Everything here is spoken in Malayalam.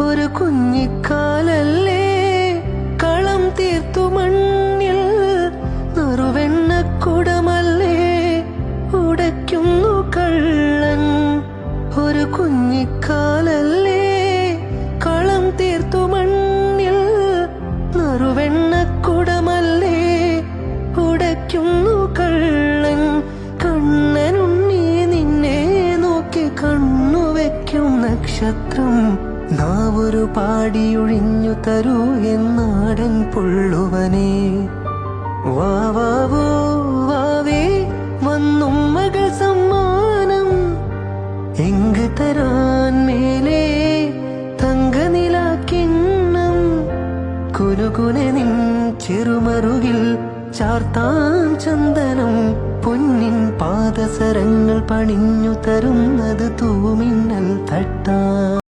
ഒരു കുഞ്ഞിക്കാലല്ലേ കളം തീർത്തു മണ്ണിൽ നറുവെണ്ണക്കുടമല്ലേ ഉടയ്ക്കുന്നു കള്ളൻ. ഒരു കുഞ്ഞിക്കാലല്ലേ കളം തീർത്തു മണ്ണിൽ നറുവെണ്ണക്കുടമല്ലേ ഉടയ്ക്കുന്നു കള്ളൻ. കണ്ണനുണ്ണി നിന്നെ നോക്കി കണ്ണുവെക്കും നക്ഷത്രം. നാവൊരു പാടിയൊഴിഞ്ഞു തരൂ എന്നാടൻ പുള്ളുവനെ. വാവാവോ വാവേ വന്നും മകൾ സമ്മാനം എങ്ക് തരാൻ മേലെ തങ്കനിലാക്കിണ്ണം. കുനുകുനെ നിൻ ചെറുമറുകിൽ ചാർത്താൻ ചന്ദനം. പൊന്നിൻ പാദസരങ്ങൾ പണിഞ്ഞു തരുന്നത് തൂമിന്നൽ തട്ടാൻ.